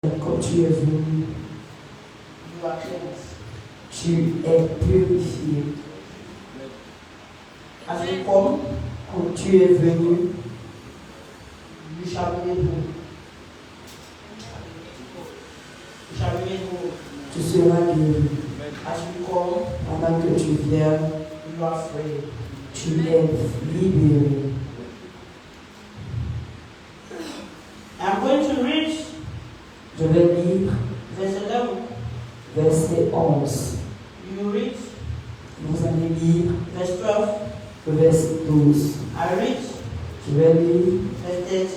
Quand tu es venu, tu es purifié. Quand tu es venu, tu seras guéri. Pendant que tu viens, tu es libéré. I'm going to read Je vais lire verse 11. verset 11. You read Vous allez lire verse 12. le verset 12. I read Je vais lire verse 13.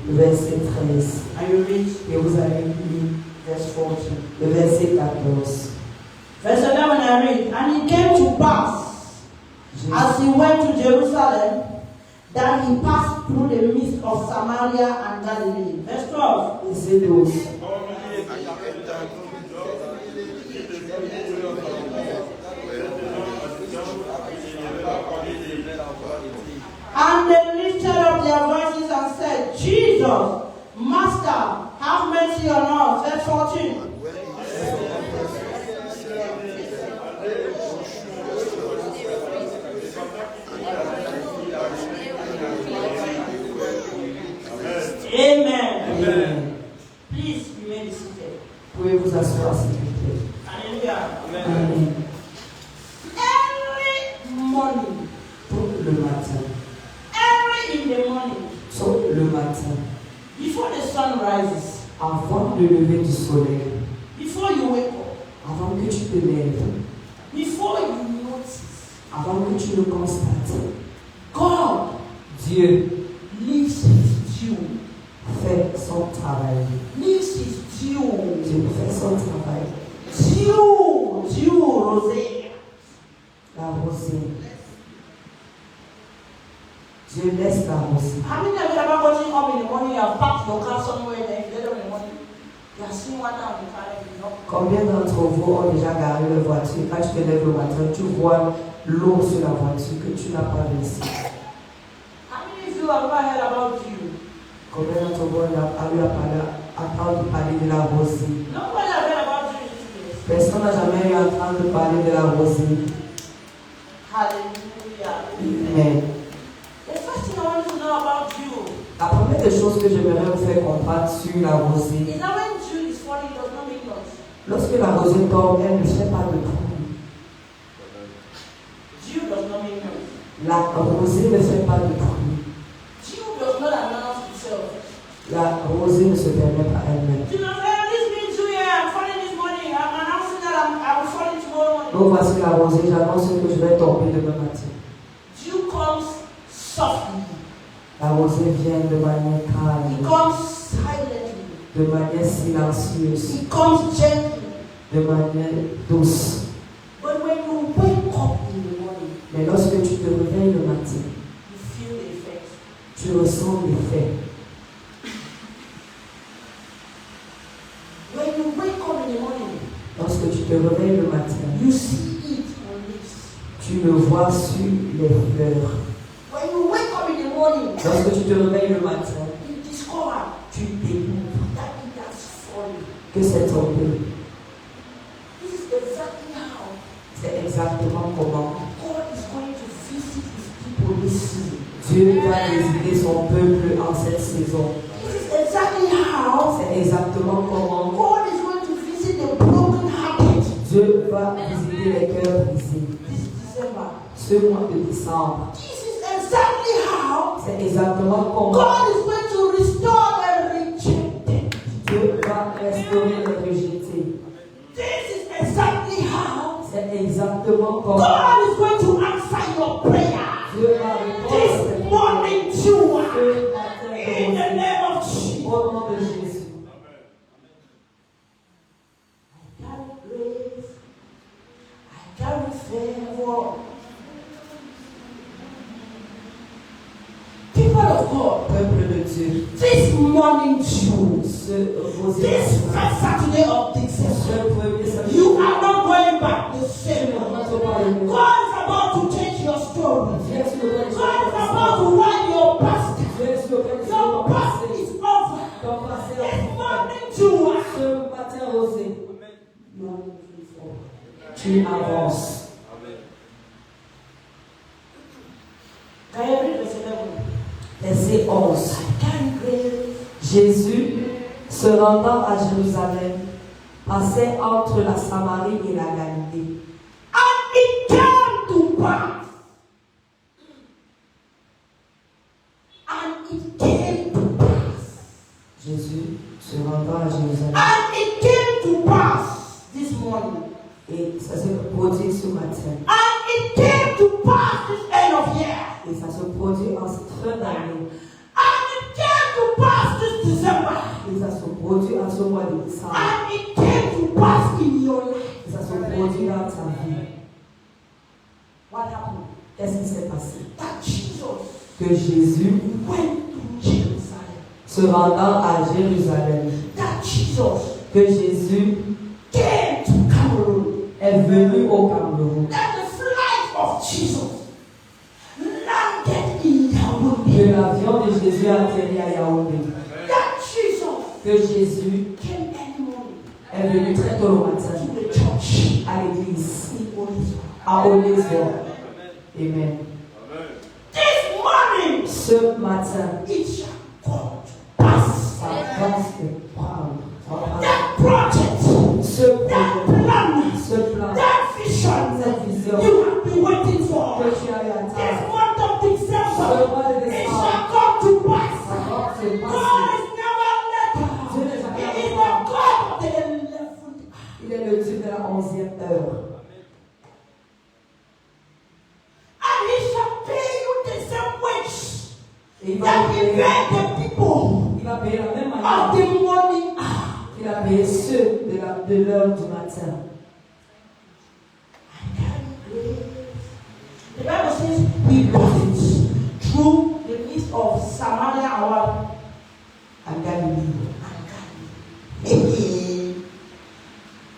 le verset 13. And you read Et vous allez lire verse 14. le verset 14. Verse 11 I read, and it came to pass, as he went to Jerusalem, that he passed through the midst of Samaria and Galilee. Verse 12. Verset 12. And they lifted up their voices and said, Jesus, Master, have mercy on us. Verse 14. Amen. Amen. Please remain seated. Pouvez vous asseoir s'il vous plaît. Hallelujah. Amen. Early morning. Tôt le matin. Early in the morning. Tôt le matin. Before the sun rises. Avant le lever du soleil. Before you wake up. Avant que tu te lèves. Before you notice. Avant que tu le constates. God. Dieu Leaves his dew. fait son travail. Leaves his dew. Dieu fait son travail. Dew, rosée. La rosée. Dieu laisse la rosée. How many of you ever gotten up in the morning, you have packed your car somewhere, then you get up in the morning, you are seeing water on the car and you know? Combien d'entre vous ont déjà garé leur voiture? Quand tu te lèves le matin, tu vois l'eau sur la voiture que tu n'as pas laissée. How many of you have ever heard about you? Combien d'entre vous ont entendu parler de la rosée? Nobody has heard about you in this place. Personne n'a jamais eu entendu parler de la rosée. Hallelujah. Amen. The first thing I want to know about you La première des choses que j'aimerais vous faire comprendre sur la rosée, is that when dew is falling, it does not make noise. lorsque la rosée tombe, elle ne fait pas de bruit. Dew does not make noise. La rosée ne fait pas de bruit. Dew does not announce itself. La rosée ne se permet pas elle-même. Do not say, this means dew here, I'm falling this morning. I'm announcing that I will fall tomorrow morning. Donc voici la rosée, j'annonce que je vais tomber demain matin. Dew comes softly. La rosée vient de manière It calme, comes silently. de manière silencieuse, It comes gently. de manière douce. But when you wake up in the morning, Mais lorsque tu te réveilles le matin, you feel the effect. tu ressens l'effet. When you wake up in the morning, Lorsque tu te réveilles le matin, you see it on leaves. tu le vois sur les fleurs. When you wake up in the morning, Lorsque tu te réveilles le matin, you discover tu découvres that it has fallen. que c'est tombé. This is exactly how C'est exactement comment God is going to visit his people this season. Dieu va visiter son peuple en cette saison. This is exactly how C'est exactement comment God is going to visit the broken-hearted Dieu va visiter les cœurs brisés. this December. Ce mois de décembre. This is exactly how C'est exactement comment God is going to restore the rejected. Dieu va restaurer les rejetés. This is exactly how C'est exactement comment God is going to answer your prayer. Dieu va répondre This morning, ce too, matin in the name of Jesus. au nom de Jésus. I carry grace. I carry favor. People of God, Peuple de Dieu, this morning, June, ce rosé, this first Saturday of December, ce premier samedi, you are not going back the tu same ne way. rentres pas le même. God is about to change your story. Viens sur le reste de God is ton about to write your past. Viens sur le reste de Your ton past passé. is over. Ton passé This est morning, June, ce matin, Rosé, tu avances. Verset 11. Jésus, se rendant à Jérusalem, passait entre la Samarie et la Galilée. And it came to pass. And it came to pass. Jésus, se rendant à Jérusalem. And it came to pass this morning. Et ça se produit ce matin. And it came to pass this end of year. Et ça se produit en cette fin d'année. And it came to pass this December. Et ça se produit en ce mois de décembre. And it came to pass in your life. Et ça se produit dans ta vie. What happened? Qu'est-ce qui s'est passé? That Jesus Que Jésus, went to Jerusalem. se rendant à Jérusalem, That Jesus que Jésus came to Cameroon. est venu au Cameroun. That the flight of Jesus landed in Yaoundé. Que l'avion de Jésus a atterri à Yaoundé. That Jesus Que Jésus came early morning est venu très tôt le matin to the church à l'église, in Oliswa. à Olézor. Amen. This morning Ce matin, it shall come to pass. ça va se prendre. Ça va se That project, Ce that projet, plan, ce plan, that vision cette vision you have been waiting for. que tu as eu à This attendre, month of ce December, mois de it décembre, shall come to pass. ça va se God passer. is never Dieu n'est late. jamais He is en the retard. God of the 11th hour. Il est le Dieu de la 11e heure. And he shall pay you the same wage Et il va that he payer, paid the people il va payer la même of manière the morning hour. qu'il a payé ceux de l'heure du matin. The Bible says he passed through the midst of Samaria our À Galilée.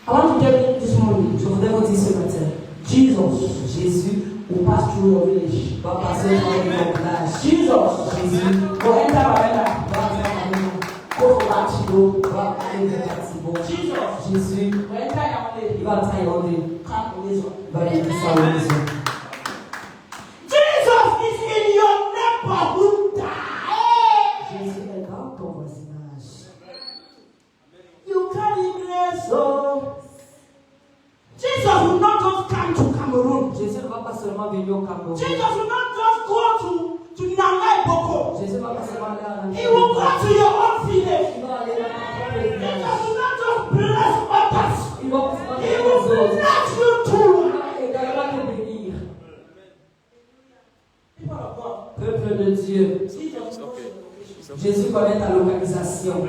I want to tell you this morning, Je voudrais vous dire ce matin, Jesus Jésus will pass through your village. va passer dans le village. Jesus Jésus will enter Marina. va faire Go to Batido. va aller vers Batibo. Jesus Jésus, will enter Yaoundé. il va entrer à Yaoundé. Come to this one. Il va venir sur la maison. Jesus is in your neighborhood. Jésus est dans ton voisinage. You carry grace. So Jesus will not just come to Cameroon. Jésus ne va pas seulement venir au Cameroun. Jesus will not just go to Nangai Boko. Jésus ne va pas seulement aller à la He will go to your own village. Il va aller dans ton propre Jesus village. will not just bless others. Il va pas seulement He aller will aux autres. bless you Il too. va également te bénir. People of God. Peuple de Dieu, Jesus knows your location. Jésus connaît ta localisation.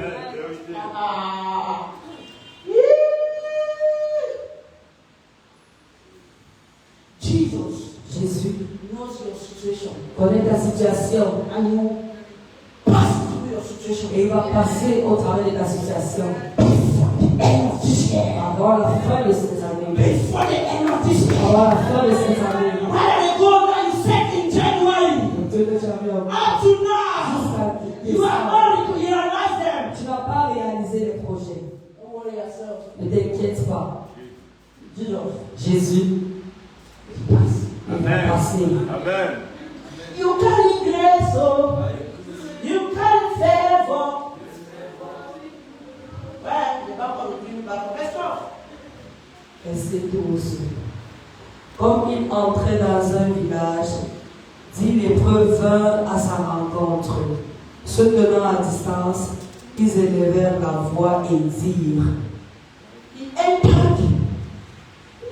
Jesus Jésus knows your situation. connaît ta situation And he will pass through your situation. et il va passer au travers de ta situation. Before the end of this year. Avant la fin de cette année. Before the end of this year. Avant la fin de cette année. Whether the goal that you set in January Dieu que tu as mis en up to now, you have already realized them. Tu n'as pas réalisé les projets. Don't worry yourself. Ne t'inquiète pas. Jesus Jésus pass. il va passer. Amen. You carry grace, oh. You carry favor. Well, the Bible will bring back the best of. Verset 12. Comme il entrait dans un village, dit l'épreuve vint à sa rencontre. Se tenant à distance, ils élevèrent la voix et dirent. He entered.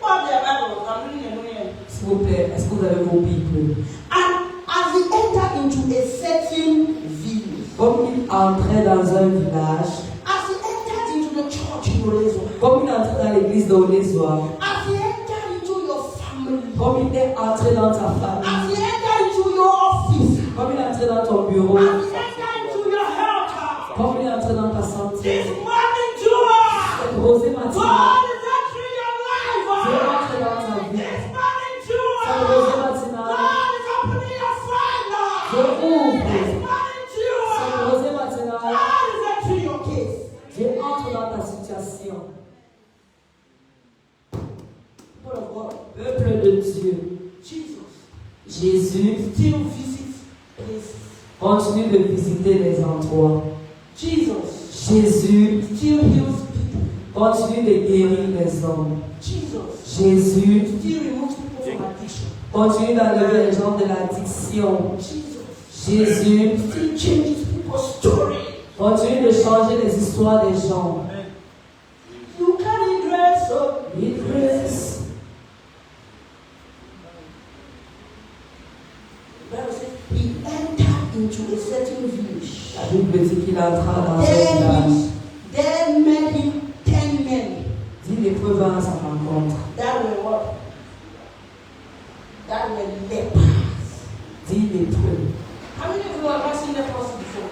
What the Bible? I'm reading it here. S'il vous plaît, est-ce que vous avez vos Bibles? And as he entered into a certain village, Comme il entrait dans un village, as he entered into the church in Orezo, comme il entrait dans l'église d'Olézoa, as he entered into your family, comme il est entré dans ta as famille, he entered into your office, comme il est entré dans ton bureau, as he entered into your health, comme il est entré dans ta santé, this morning, Joa, cette rosée matinale, God is entering your Dieu est life. entré dans ta vie. This morning, Cette rosée Joa, matinale, God is opening your je fire. ouvre. This morning, Cette Joa, rosée matinale, God is entering your case. Dieu entre dans ta situation. nation. People of God. Peuple de Dieu. Jésus Still visits places. continue de visiter les endroits. Jésus Jésus heals people. continue de guérir les hommes. Jésus Jésus removes people from addiction. continue d'enlever les gens de l'addiction. Jésus Changes people's story. continue de changer les histoires des gens. You can dress up. Il dresse. He entered into a certain village. La Bible dit qu'il entra dans un village. There met him 10 men. Dit l'épreuve vint à sa rencontre. That were what? That were lepers. Dit l'épreuve. How many of you have ever seen leprosy before?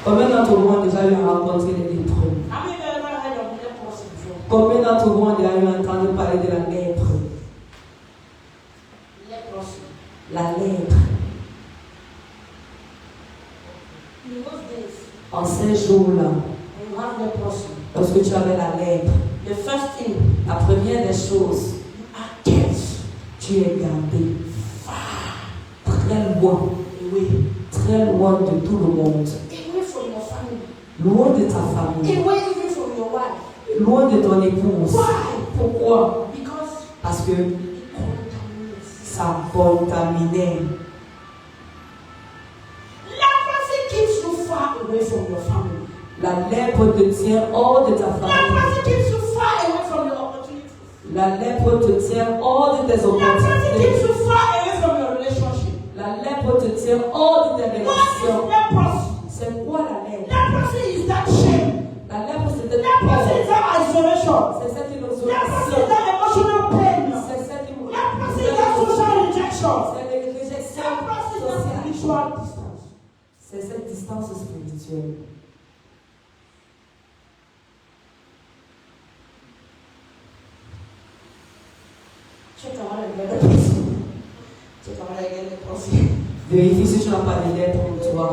Combien d'entre vous ont déjà eu à rencontrer les lépreux? How many of you have ever heard of leprosy before? Combien d'entre vous ont déjà eu à entendre parler de la lèpre? Leprosy. La lèpre. In those days, En ces jours-là, when you have leprosy, lorsque tu avais la lèpre, the first thing, la première des choses, you are tense, tu es gardé très loin, away. très loin de tout le monde, Away from your family. loin de ta famille, Away even from your wife. loin de ton épouse. Why? Pourquoi? Because Parce que it contaminates. ça contaminait. Leprosy keeps you far away from your family. La lèpre te tient hors de ta famille. Leprosy keeps you far away from your opportunities. La lèpre te tient hors de tes Leprosy keeps opportunités. you far away from your relationship. La lèpre te tient hors de tes What is relations. leprosy? C'est quoi la lèpre? Leprosy is that shame. La lèpre, c'est cette Leprosy is that isolation. C'est cette Leprosy is isolation. that emotional pain. C'est cette Leprosy is that social rejection. C'est les réjections Leprosy is that sociales. spiritual distance. C'est cette distance spirituelle. Check out how I get leprosy. Check out how I get leprosy. Vérifie si tu n'as pas de lèpre en toi.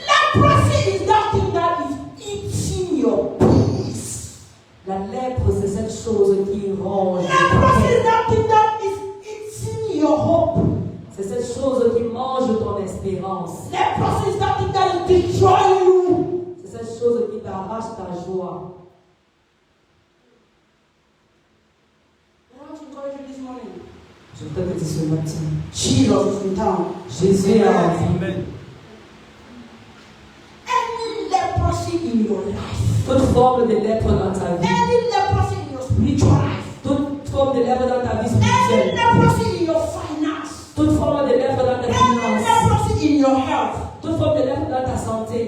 Leprosy is that thing that is eating your peace. La lèpre, c'est cette chose qui ronge. Leprosy is that thing that is eating your hope. C'est cette chose qui mange ton espérance. Leprosy is that thing that is destroying you. C'est cette chose qui t'arrache ta joie. I want to encourage you this morning. Je voudrais te dire ce matin. Jesus is in town. Jésus est en vie. Any leprosy in your life, Toute forme de lèpre dans ta vie. any leprosy in your spiritual life, Toute forme de lèpre dans ta vie any spirituelle. leprosy in your finance, Toute forme de lèpre dans tes any finances. leprosy in your health, Toute forme de lèpre dans ta santé.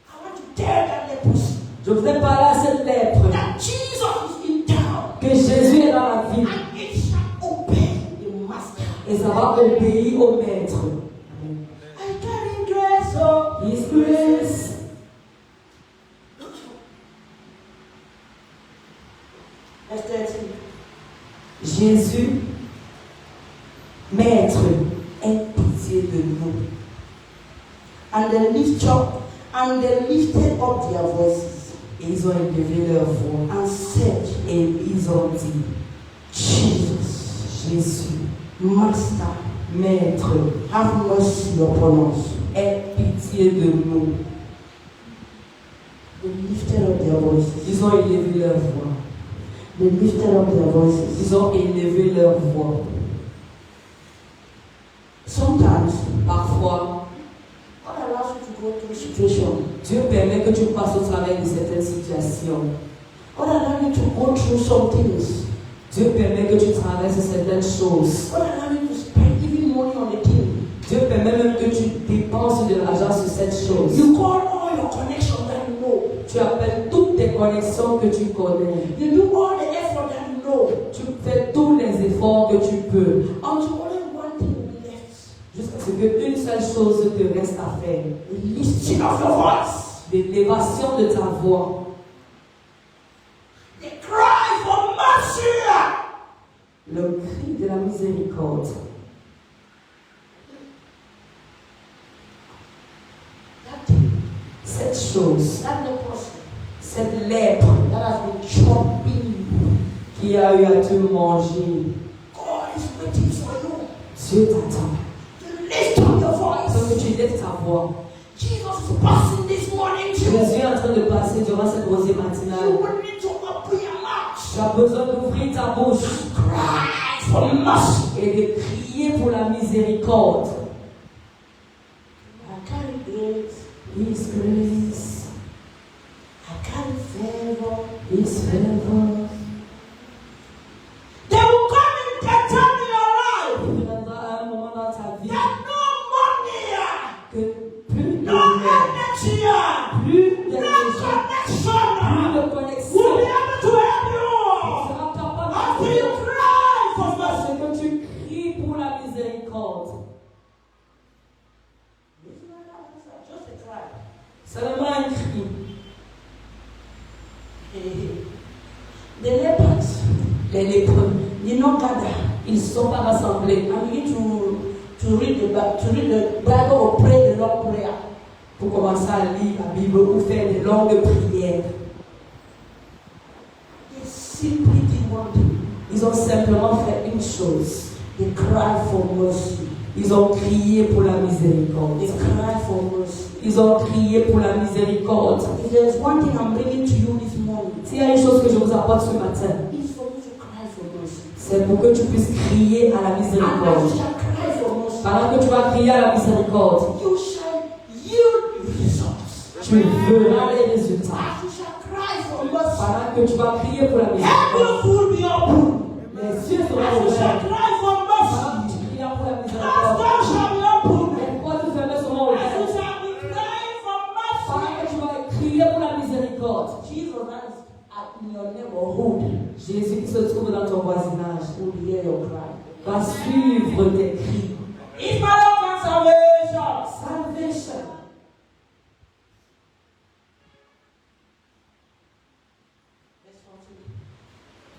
I want to tell that leprosy Je voudrais parler à cette lèpre. that Jesus is in town Que Jésus est dans la vie. and it shall obey the master. Et ça va obéir au maître. I carry grace of His grace. Verse 13. Jésus, maître, aie pitié de nous. And they lifted up their voices Et ils ont élevé leur voix. and said, Et ils ont dit, Jesus, Jésus, Master, maître, have mercy upon us. aie pitié de nous. They lifted up their voices. Ils ont élevé leur voix. They lifted up their voices. Ils ont élevé leur voix. Sometimes, Parfois, God allows you to go through situations. Dieu permet que tu passes au travers de certaines situations. God allows you to go through some things. Dieu permet que tu traverses certaines choses. God allows you to spend even money on a thing. Dieu permet même que tu dépenses de l'argent sur cette chose. You call all your connections that you know. Tu appelles toutes tes connexions que tu connais. You do all the effort that you know. Tu fais tous les efforts que tu peux. Until only one thing will be left. Jusqu'à ce qu'une seule chose te reste à faire. The lifting of your voice. L'élévation de ta voix. The cry for mercy. Le cri de la miséricorde. That thing, Cette chose, that leprosy, qui a eu à te manger. God is waiting for you. Dieu t'attend. To lift up your voice. Sans que tu lèves ta voix. Jesus is passing this morning too. Jésus est en train de passer durant cette rosée matinale. You will need to open your mouth. Tu as besoin d'ouvrir ta bouche Cry for mercy. et de crier pour la miséricorde. I carry grace. His grace, I carry favor. His favor. There will come in a time in your life Il viendra un moment dans ta vie that no money, que plus de no lumière, energy, plus de no léger, connection plus de will connexion be able to help tu you seras capable until de you faire cry for parce mercy. que tu cries pour la miséricorde. Just a cry. Seulement un cri. The lepers Les lépreux, did not gather. ils ne sont pas rassemblés I begin to read the Bible or pray the Lord prayer. pour commencer à lire la Bible ou faire des longues prières. They simply did one thing. Ils ont simplement fait une chose. They cried for mercy. Ils ont crié pour la miséricorde. They cried for mercy. Ils ont crié pour la miséricorde. If there's one thing I'm bringing to you this morning, S'il y a une chose que je vous apporte ce matin, it's for you to cry for mercy. c'est pour que tu puisses crier à la And as miséricorde. you shall cry for mercy, Pendant que tu vas crier à la miséricorde, you shall yield results. tu verras les résultats. As you shall cry for mercy, Pendant que tu vas prier pour la miséricorde, heavens will be open. les cieux seront As you shall ouverts. cry for Pendant que mercy, tu cries pour la clouds miséricorde, shall be open. les portes fermées seront As you ouvertes. shall be crying for Pendant que mercy, tu vas crier pour la miséricorde, Jesus that is in your neighborhood Jésus qui se trouve dans ton voisinage will hear your cry. va suivre tes cris. It's my Lord salvation. Salvation.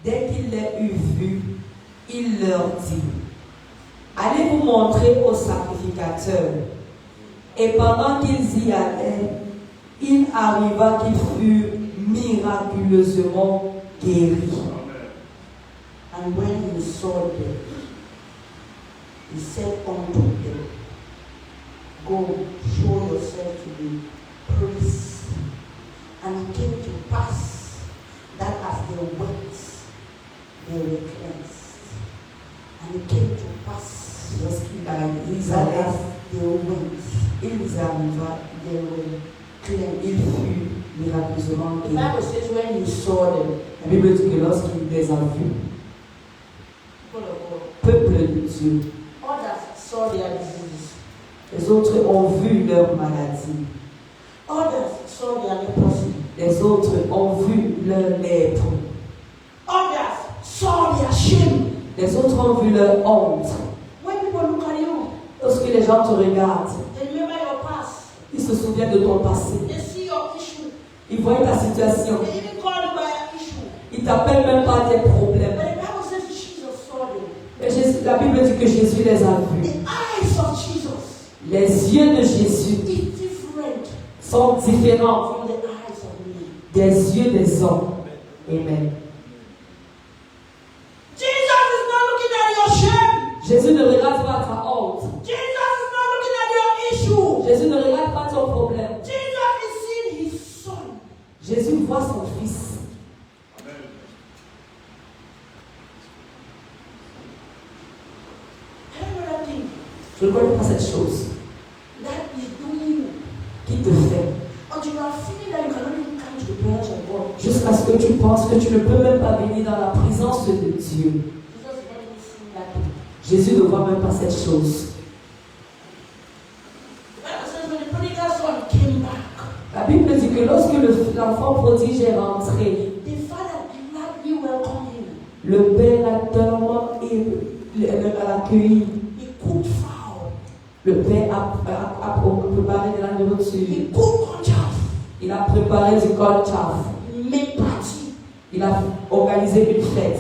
Dès qu'il les eut vus, il leur dit, allez vous montrer au sacrificateur. Et pendant qu'ils y allaient, il arriva qu'ils furent miraculeusement guéris. And when he saw them, he said unto them, go show yourself to the priests. And it came to pass that as they went, they were cleansed. And it came to pass Lorsqu'ils that allaient, as they went, ils arriva, they were cleansed. il fut miraculeusement The guéri. Bible says when he saw them, La Bible dit que lorsqu'il les a vus, people of God, peuple de Dieu, others saw their diseases, les autres ont vu leur maladie, others saw their leprosy, les autres ont vu leur lèpre, others saw their shame. les autres ont vu leur honte. When people look at you, Lorsque les gens te regardent, they remember your past. ils se souviennent de ton passé, They see your issue. ils voient ta situation, They even call you by your issue. ils t'appellent même pas tes But problèmes. the Bible says Jesus saw them. Mais la Bible dit que Jésus les a vus. The eyes of Jesus Les yeux de Jésus is different sont différents from the eyes of men. des yeux des hommes. Amen. Jesus is not looking at your shame. Jésus ne regarde pas ta honte. Jesus is not looking at your issue. Jésus ne regarde pas ton problème. Jesus is seeing his son. Jésus voit son fils. I don't know that thing Je ne connais pas cette chose that is doing you. qui te fait Until you are feeling that you cannot even come to the presence of God. jusqu'à ce que tu penses que tu ne peux même pas venir dans la présence de Dieu. Jesus is not even seeing that thing. Jésus ne voit même pas cette chose. The Bible says when the prodigal son came back, La Bible dit que lorsque l'enfant prodige est rentré, the father gladly welcomed him. le père a tellement accueilli. He cooked fowl. Le père a préparé de la He nourriture. cooked conchaf. Il a préparé du conchaf. He made party. Il a organisé une fête.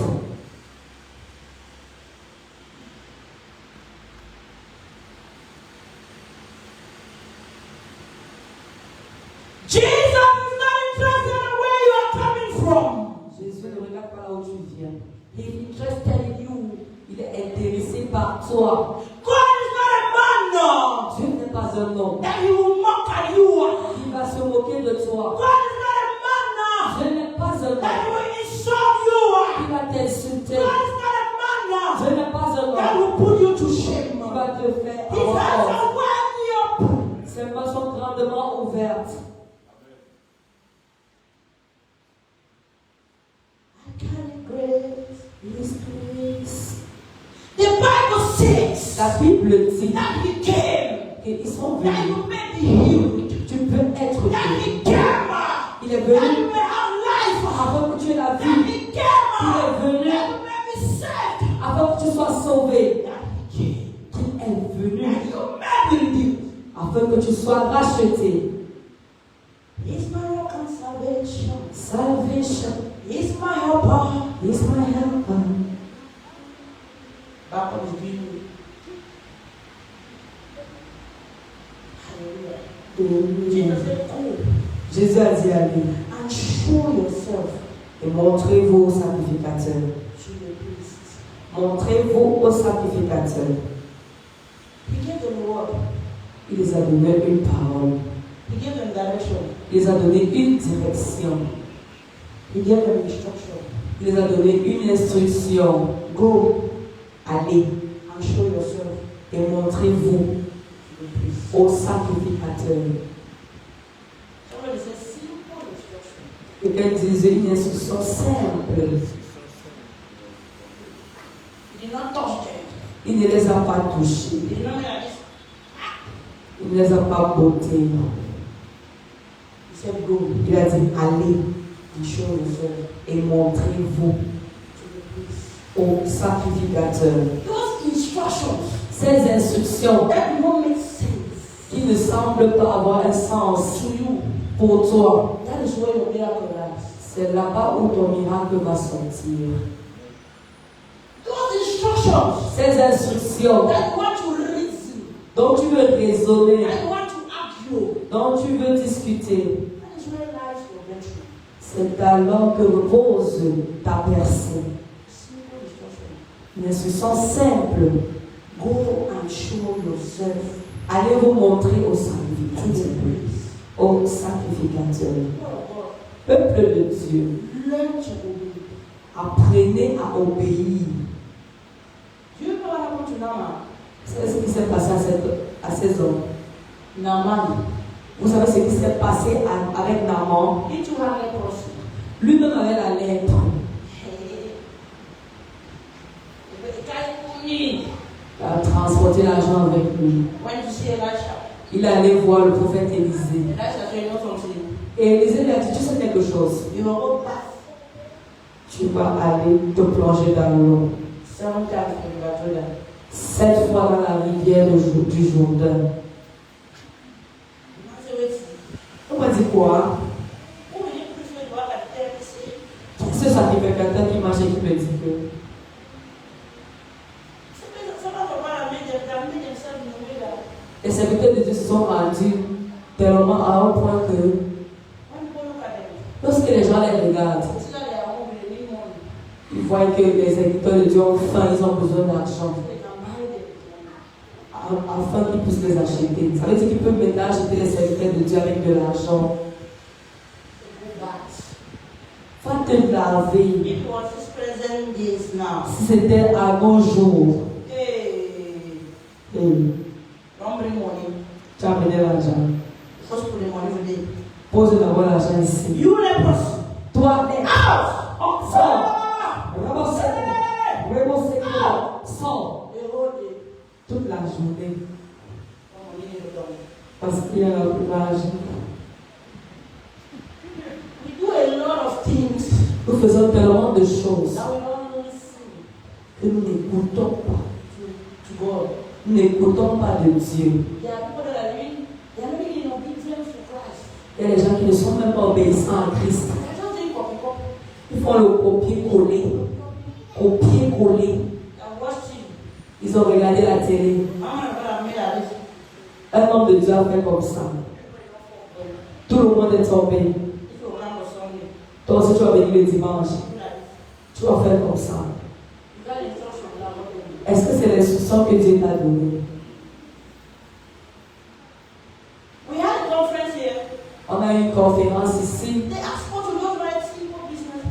Jesus is not interested in where you are coming from. Jésus ne regarde pas là où tu viens. that will insult you. qui va t'insulter. God is not a man now Dieu n'est pas un that homme will put you to shame. qui va te faire His hands avoir honte. are wide up. Ses mains sont grandement ouvertes. I carry grace. His grace. The Bible says La Bible dit that he came, qu'ils sont that venus. you may be healed, Tu peux être that he guéri. came, Il est that you venu may have life, afin que tu aies la that vie. he came, Il est venu that you may be saved, afin que tu sois sauvé. that he came, Il est venu that you may be redeemed. afin que tu sois racheté. He's my rock and salvation. Salvation He's my helper. is my helper. Back on his beauty. Hallelujah. Jesus said, go Jésus a dit à lui, and show yourself et montrez-vous au sacrificateur. to the priest. Montrez-vous au sacrificateur. He gave them a word. Il les a donné une parole. He gave them direction. Il les a donné une direction. He gave them instruction. Il les a donné une instruction. Go Allez and show yourself et montrez-vous to the priest. au sacrificateur. Somebody says simple instruction. Quelqu'un disait une instruction simple. He did not touch them. Il ne les a pas touchés. He did not like this. Il ne les a pas bottés. He said, go Il a dit allez and show yourself et montrez-vous to the priest. au sacrificateur. Those instructions Ces instructions that don't make sense qui ne semblent pas avoir un sens to you, pour toi, that is where your miracle lies. c'est là-bas où ton miracle va sortir. Those instructions Ces instructions that you want to reason, dont tu veux raisonner, that you want to argue, dont tu veux discuter, that is where lies your breakthrough. c'est alors que repose ta percée. Simple instruction. Une instruction simple. Go and show yourself Allez vous montrer au to the sacrificateur. priest. Au sacrificateur. Oh, Peuple de Dieu, God. Learn to obey. apprenez à obéir. Do you know what happened to Naaman? C'est ce qui s'est passé à ces hommes. Naaman. Vous savez ce qui s'est passé avec Naaman? He too had leprosy. Lui-même avait la lèpre. Il a transporté l'argent avec lui. Went to see Elisha. Il est allé voir le prophète Élisée. Elisha said, you know something? Et Élisée lui a dit, tu sais quelque chose? You will go back Tu vas aller te plonger dans l'eau. 7 times in the Jordan. 7 fois dans la rivière du Jourdain. I said, wait. On m'a dit quoi? Who will you prefer to work at the TRPC? Ce sacrificateur qui marche et qui me dit que les serviteurs de Dieu se sont rendus tellement à un point que lorsque les gens les regardent, ils voient que les serviteurs de Dieu ont faim, ils ont besoin d'argent afin qu'ils puissent les acheter. Ça veut dire qu'ils peuvent maintenant acheter les serviteurs de Dieu avec de l'argent. Va te laver. It was his present days now. Si c'était un bon jour, Hey, don't bring money. tu as amené l'argent. First put the money today. Pose d'abord l'argent ici. You leprosy. Toi, les Out! sors. Vraiment c'est sors The whole day. toute la journée Money in the dollar. parce qu'il y a l'argent. We do a lot of things Nous faisons tellement de choses that we don't listen que nous n'écoutons pas. to God. Nous n'écoutons pas de Dieu. There are people that are living, they are living in obedience to Christ. Il y a des gens qui ne sont même pas obéissants à Christ. They are just doing copy. Ils font le copier-coller. Copier-coller. And watching. Ils ont regardé la télé. How many people have made a list? Un homme de Dieu a fait comme ça. Tout le monde est tombé. If you remember Sunday, Toi aussi tu vas venir le dimanche. do like this. Tu vas faire comme ça. You got instruction now, what to do. Est-ce que c'est l'instruction que Dieu t'a donnée? We had a conference here. On a eu une conférence ici. They asked us to just write simple business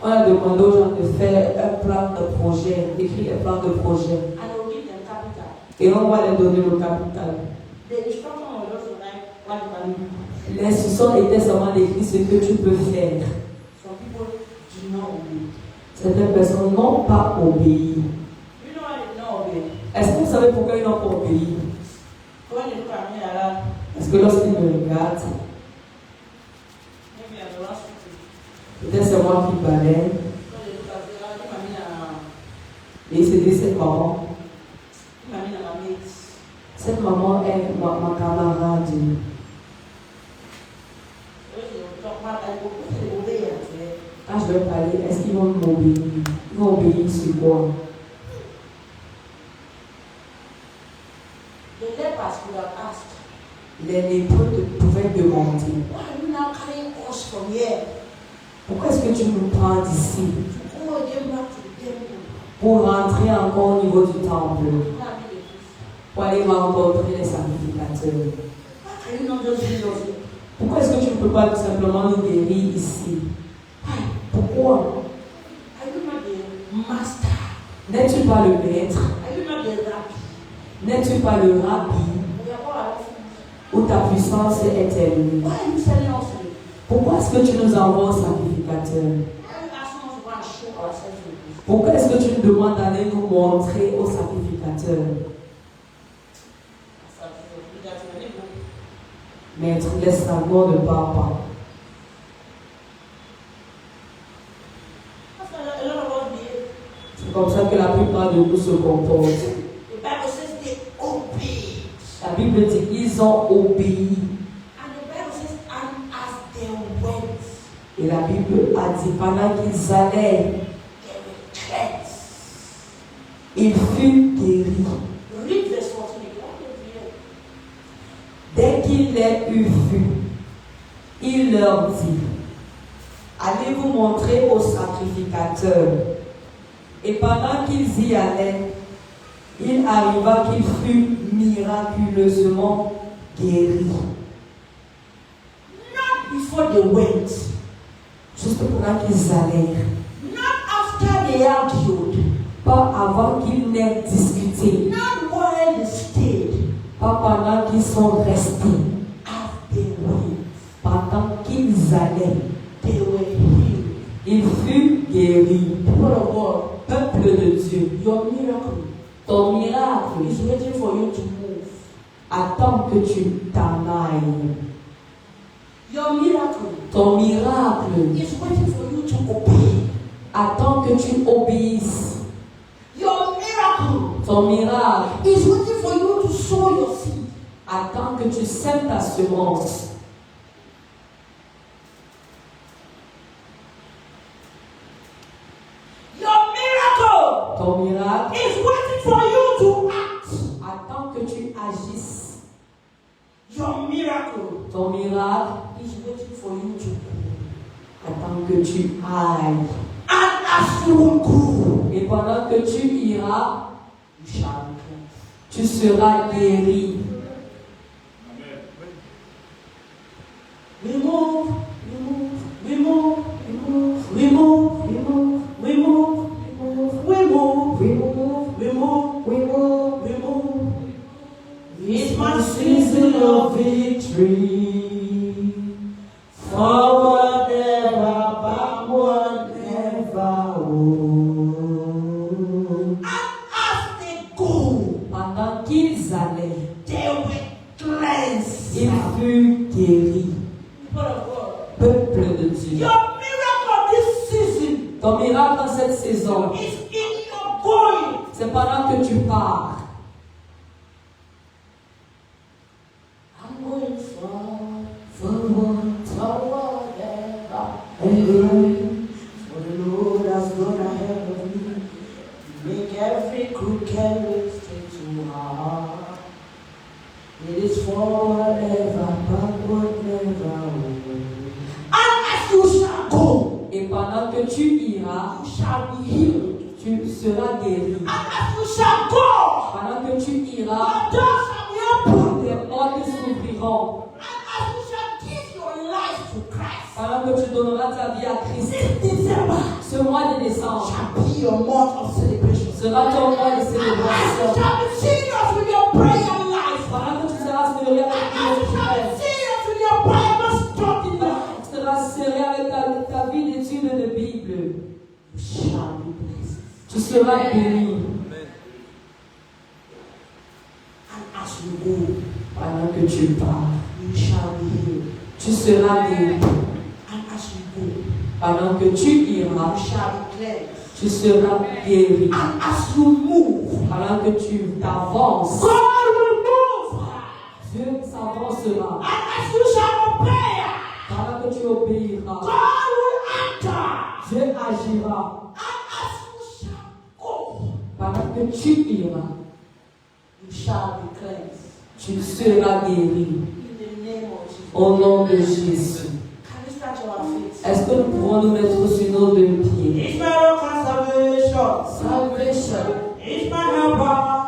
On a demandé aux gens de faire un plan de projet, d'écrire un plan de projet. And they will give them capital. Et on va leur donner le capital. The instruction was also like what you can do. L'instruction était seulement d'écrire ce que tu peux faire. Some people do not obey. Certaines personnes n'ont pas obéi. You know why they do not obey? Est-ce que vous savez pourquoi ils n'ont pas obéi? When they look at me like that, Parce que lorsqu'ils me regardent, maybe I'm the last people. peut-être c'est moi qui balaye. When they look at me like that, Et ils se disent, cette maman my mate. est ma camarade. When they talk about that, they obey it. Quand je vais parler, est-ce qu'ils vont m'obéir? Ils vont obéir sur quoi? The lepers would have asked, Les lépreux pouvaient demander, why are you now carrying us from here? pourquoi est-ce que tu nous prends d'ici To go again back to the temple. pour rentrer encore au niveau du temple, That be the truth. pour aller rencontrer les sacrificateurs? Why can you not just heal us here? Pourquoi est-ce que tu ne peux pas tout simplement nous guérir ici? Why? Pourquoi? Are you not the master? N'es-tu pas le maître? Are you not the rabbi? N'es-tu pas le rabbi We are all at où ta puissance est terminée? Why are you telling us to? Pourquoi est-ce que tu nous envoies au sacrificateur? Why are you asking us to go and show ourselves to the Pourquoi est-ce que tu nous demandes d'aller nous montrer au sacrificateur? Maître, laisse la gloire de papa. C'est comme ça que la plupart de nous se comportent. The Bible says they obeyed. La Bible dit qu'ils ont obéi. And the Bible says, and as they went, Et la Bible a dit pendant qu'ils allaient, they were cleansed. ils furent guéris. Read verse 14 again. Dès qu'il les eut vus, il leur dit, allez vous montrer au sacrificateur. Et pendant qu'ils y allaient, il arriva qu'il fut miraculeusement guéri. Not before they went. Juste pendant qu'ils allaient. Not after they argued. Pas avant qu'ils n'aient discuté. Not while they stayed. Pas pendant qu'ils sont restés. As they went. Pendant qu'ils allaient. They were healed. Ils furent guéris. People of God, Peuple de Dieu, your miracle ton miracle is waiting for you to move. attend que tu t'en ailles. Your miracle Ton miracle is waiting for you to obey. attend que tu obéisses. Your miracle Ton miracle is waiting for you to sow your seed. attend que tu sèmes ta semence. Your miracle Ton miracle is waiting for you to act. attend que tu agisses. Your miracle Ton miracle is waiting for you to go. attend que tu ailles. And as you will go, Et pendant que tu iras, you shall be cleansed. tu seras guéri. We move, we move, we move, we move, we move, we move, we move, we move, we move, we move, we move, we move. It's my season of victory. Forward never, backward never. And as they go, Pendant qu'ils allaient, they were cleansed. ils furent guéris. People of God, Peuple de Dieu. your miracle this season Ton miracle dans cette saison, is in your going. c'est pendant que tu pars. I'm going forward, ever. For the Lord has gone ahead of me. Make every crooked way straight to heart. It is forward ever, backward never. And as you shall go, Et pendant que tu iras, you shall be healed. tu seras guéri. And as you shall go, Pendant que tu iras, your doors shall be opened. tes portes s'ouvriront. And as you shall give your life to Christ, Pendant que tu donneras ta vie à Christ, This December ce mois de décembre shall be your month of celebration. sera ton mois de And célébration. you shall be serious with your prayer life. Pendant que tu seras sérieux avec And you shall be Dieu, serious with your Bible study life. tu seras sérieux avec ta vie d'étude de Bible. You shall be blessed. Tu seras béni. And as you go, Pendant que tu pars, you shall be healed. tu seras guéri. And as you go, Pendant que tu you iras, shall be cleansed. tu seras guéri. And as you move, Pendant que tu t'avances, God will move. Dieu s'avancera. And as you shall obey, Pendant que tu obéiras, God will enter. Dieu agira. And as you shall go, Pendant que tu iras, you shall be cleansed. tu seras guéri. In the name of Jesus. Au nom de Jésus. Can we start our feet? Est-ce que nous pouvons nous mettre sur nos deux pieds? It's my rock and salvation. Salvation. It's my helper.